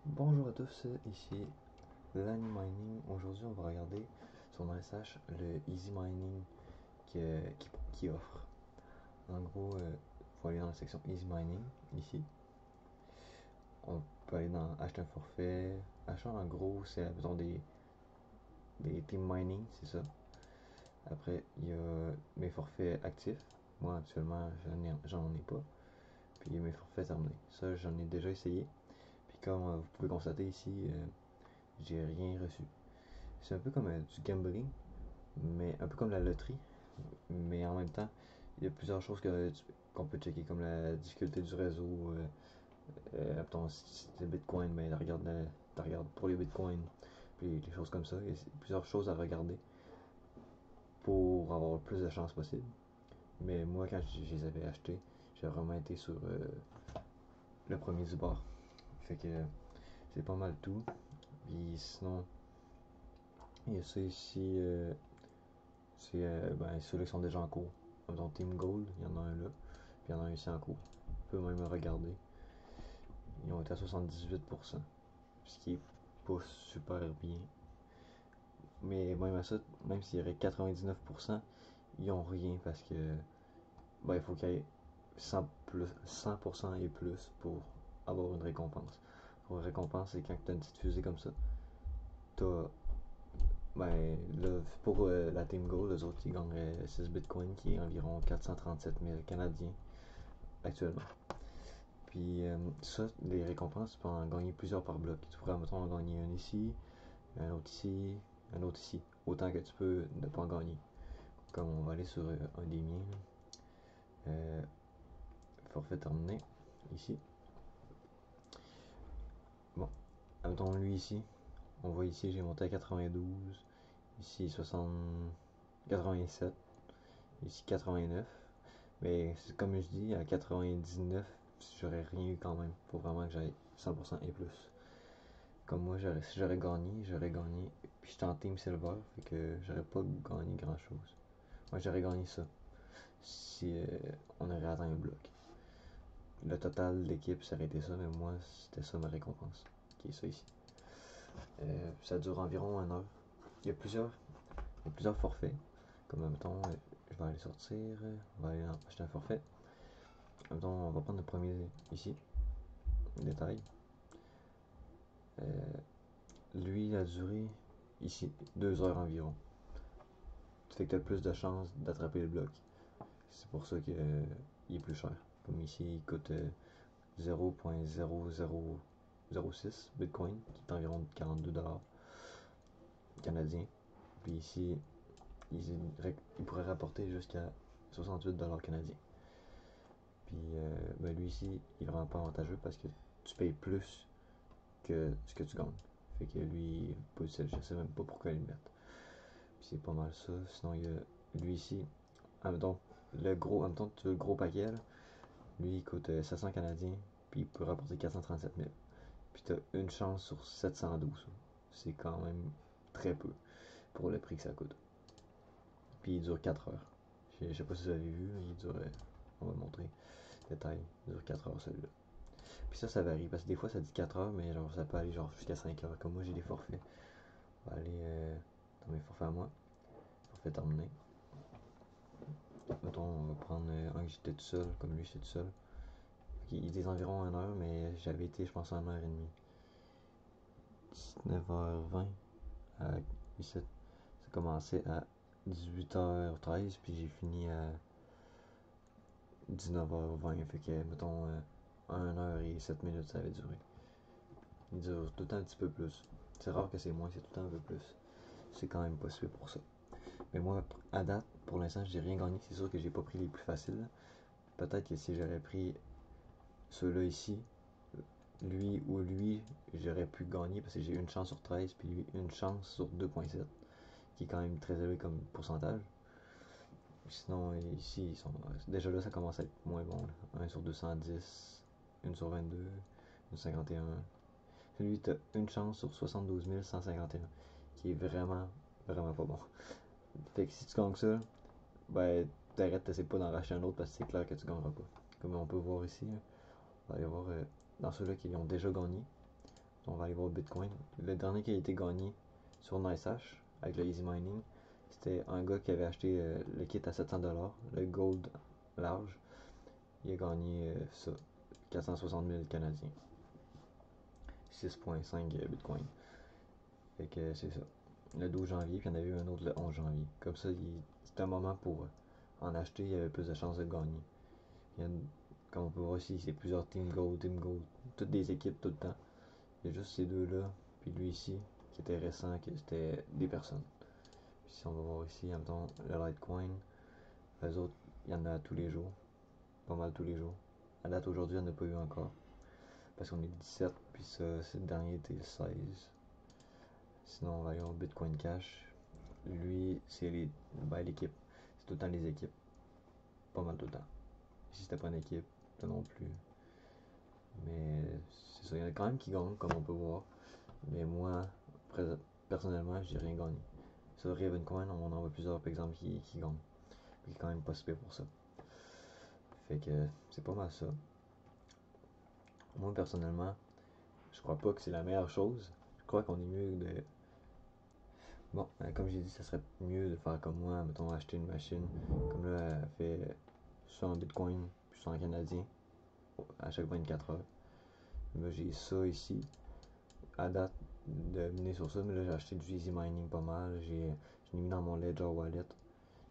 Bonjour à tous, ici Lani Mining. Aujourd'hui, on va regarder sur NiceHash le Easy Mining qui offre. En gros, il faut aller dans la section Easy Mining, ici. On peut aller dans Acheter un forfait. Acheter en gros, c'est besoin des team mining, c'est ça. Après, il y a mes forfaits actifs. Moi, actuellement, j'en ai pas. Puis il y a mes forfaits terminés. Ça, j'en ai déjà essayé. Puis comme vous pouvez constater ici, j'ai rien reçu. C'est un peu comme du gambling, mais un peu comme la loterie. Mais en même temps, il y a plusieurs choses qu'on peut checker, comme la difficulté du réseau. Si c'est Bitcoin, mais tu regardes pour les Bitcoins, puis les choses comme ça. Il y a plusieurs choses à regarder pour avoir le plus de chances possible. Mais moi, quand je les avais achetés, j'ai vraiment été sur le premier du bord. Fait que c'est pas mal tout. Puis sinon, il y a ça ici. Ceux-là qui sont déjà en cours. Comme ton Team Gold, il y en a un là. Puis il y en a un ici en cours. On peut même regarder. Ils ont été à 78%. Ce qui est pas super bien. Mais même à ça, même s'il y aurait 99%, ils ont rien parce que il faut qu'il y ait 100% et plus pour avoir une récompense. Pour une récompense, c'est quand tu as une petite fusée comme ça. T'as là, pour la Team Gold, les autres, ils gagneraient 6 bitcoins, qui est environ 437 000 Canadiens actuellement. Puis ça, les récompenses, tu peux en gagner plusieurs par bloc. Tu pourrais, mettons, en gagner un ici, un autre ici, un autre ici. Autant que tu peux ne pas en gagner. Comme on va aller sur un des miens. Euh, Forfait terminé, ici. Bon, mettons lui ici. On voit ici, j'ai monté à 92. Ici, 87. Ici, 89. Mais comme je dis, à 99, j'aurais rien eu quand même. Faut vraiment que j'aille 100% et plus. Comme moi, si j'aurais gagné. Puis j'étais en Team Silver, fait que j'aurais pas gagné grand chose. Moi, j'aurais gagné ça. Si on aurait atteint un bloc. Le total de l'équipe, ça aurait été ça, mais moi, c'était ça ma récompense. Qui est ça ici. Ça dure environ 1 heure. Il y a plusieurs forfaits. Comme mettons, je vais aller sortir, on va aller acheter un forfait. Mettons, on va prendre le premier ici. Détail. Euh, Lui, la durée, ici, 2 heures environ. Ça fait que tu as plus de chances d'attraper le bloc. C'est pour ça qu'il est plus cher. Comme ici, il coûte 0.0006 Bitcoin, qui est environ 42$ canadiens. Puis ici, il pourrait rapporter jusqu'à 68$ canadiens. Puis lui ici, il est vraiment pas avantageux parce que tu payes plus que ce que tu gagnes. Fait que lui, je sais même pas pourquoi ils le mettent. Puis c'est pas mal ça. Sinon, il y a lui ici. Ah, mettons, tu veux le gros paquet, là, lui, il coûte 700 Canadiens, puis il peut rapporter 437 000. Puis t'as une chance sur 712. C'est quand même très peu pour le prix que ça coûte. Puis il dure 4 heures. Je sais pas si vous avez vu, il dure. On va montrer. Détail. Il dure 4 heures celui-là. Puis ça varie, parce que des fois ça dit 4 heures, mais genre ça peut aller genre jusqu'à 5 heures. Comme moi j'ai des forfaits. On va aller dans mes forfaits à moi. Forfait terminé. Mettons, on va prendre un que j'étais tout seul, comme lui j'étais tout seul. Il dit environ 1 heure, mais j'avais été, je pense, 1 heure et demie. 19h20 à 17. Ça a commencé à 18h13, puis j'ai fini à 19h20. Fait que, mettons, 1 heure et 7 minutes, ça avait duré. Il dure tout le temps un petit peu plus. C'est rare que c'est moins, c'est tout le temps un peu plus. C'est quand même possible pour ça. Mais moi, à date, pour l'instant, j'ai rien gagné. C'est sûr que j'ai pas pris les plus faciles. Peut-être que si j'aurais pris ceux-là ici, lui ou lui, j'aurais pu gagner parce que j'ai une chance sur 13, puis lui, une chance sur 2.7, qui est quand même très élevé comme pourcentage. Sinon, ici, déjà là, ça commence à être moins bon. Là. 1 sur 210, 1 sur 22, 1 sur 51. Celui, t'as une chance sur 72 151, qui est vraiment, vraiment pas bon. Fait que si tu gagnes ça, t'arrêtes, t'essaies pas d'en racheter un autre parce que c'est clair que tu gagneras pas. Comme on peut voir ici, on va aller voir dans ceux-là qui ont déjà gagné. on va aller voir Bitcoin. Le dernier qui a été gagné sur NiceHash avec le Easy Mining, c'était un gars qui avait acheté le kit à 700$, le Gold large. Il a gagné ça, 460 000 Canadiens. 6,5 Bitcoin. Fait que c'est ça. Le 12 janvier, puis il y en avait eu un autre le 11 janvier. Comme ça, c'était un moment pour en acheter, il y avait plus de chances de gagner. Comme on peut voir ici, c'est plusieurs Team Gold, toutes des équipes tout le temps. Il y a juste ces deux-là, puis lui ici, qui était récent, que c'était des personnes. Puis si on va voir ici, mettons, le Litecoin, les autres, il y en a tous les jours. Pas mal tous les jours. À date aujourd'hui, il n'y en a pas eu encore. Parce qu'on est 17, puis ça, c'est le dernier était le 16. Sinon, on va aller au Bitcoin Cash. Lui, c'est l'équipe. C'est tout le temps les équipes. Pas mal tout le temps. Ici, c'était pas une équipe, pas non plus. Mais c'est ça, il y en a quand même qui gagnent, comme on peut voir. Mais moi, personnellement, j'ai rien gagné. Sur Ravencoin, on en voit plusieurs, par exemple, qui gagnent. Puis quand même pas super pour ça. Fait que c'est pas mal ça. Moi, personnellement, je crois pas que c'est la meilleure chose. Je crois qu'on est mieux de. Bon, comme j'ai dit, ça serait mieux de faire comme moi, mettons, acheter une machine. Comme là, elle fait soit en Bitcoin, puis soit en canadien, à chaque 24 heures. Là, j'ai ça ici, à date, de miner sur ça, mais là, j'ai acheté du Easy Mining pas mal. J'ai mis dans mon Ledger Wallet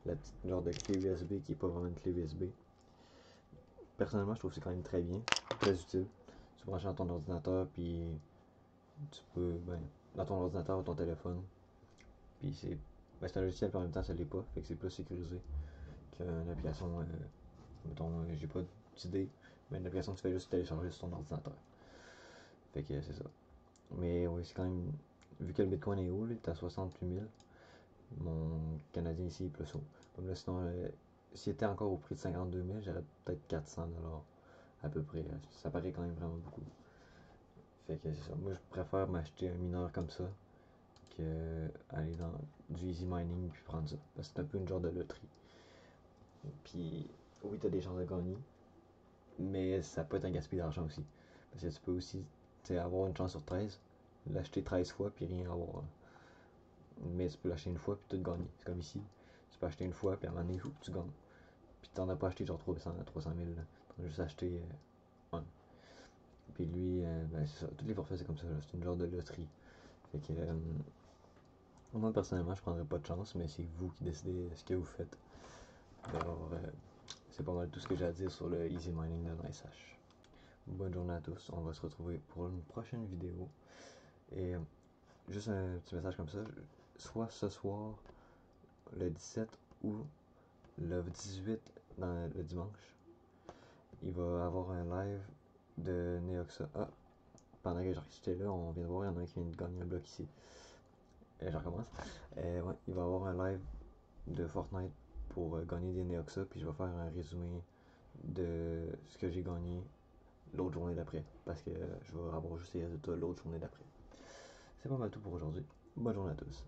la petite genre de clé USB qui est pas vraiment une clé USB. Personnellement, je trouve que c'est quand même très bien, très utile. Tu branches dans ton ordinateur, puis tu peux, dans ton ordinateur ou ton téléphone. Puis c'est un logiciel, puis en même temps, ça l'est pas, fait que c'est plus sécurisé qu'une application, mettons, j'ai pas d'idée, mais une application que tu fais juste télécharger sur ton ordinateur. Fait que c'est ça. Mais oui, c'est quand même, vu que le Bitcoin est haut, il est à 68 000, mon Canadien ici est plus haut. Comme là, sinon, s'il était encore au prix de 52 000, j'aurais peut-être 400$ à peu près. Ça paraît quand même vraiment beaucoup. Fait que c'est ça. Moi, je préfère m'acheter un mineur comme ça que aller dans du easy mining puis prendre ça. Parce que c'est un peu une genre de loterie. Puis, oui, t'as des chances de gagner, mais ça peut être un gaspillage d'argent aussi. Parce que tu peux aussi avoir une chance sur 13, l'acheter 13 fois puis rien avoir. Mais tu peux l'acheter une fois puis tout gagner. C'est comme ici. Tu peux acheter une fois puis à un moment donné, tu gagnes. Puis t'en as pas acheté genre 300 000. T'en as juste acheté un. Puis lui, c'est ça. Toutes les forfaits, c'est comme ça. C'est une genre de loterie. Fait que moi, personnellement, je prendrais pas de chance, mais c'est vous qui décidez ce que vous faites. Alors, c'est pas mal tout ce que j'ai à dire sur le Easy Mining de NiceHash. Bonne journée à tous. On va se retrouver pour une prochaine vidéo. Et juste un petit message comme ça. Soit ce soir, le 17 ou le 18, le dimanche, il va avoir un live de Neoxa. Ah, pendant que j'étais là, on vient de voir, il y en a un qui vient de gagner un bloc ici. Je recommence. Ouais, il va avoir un live de Fortnite pour gagner des Neoxa, puis je vais faire un résumé de ce que j'ai gagné l'autre journée d'après, parce que je vais avoir juste les résultats l'autre journée d'après. C'est pas mal tout pour aujourd'hui. Bonne journée à tous.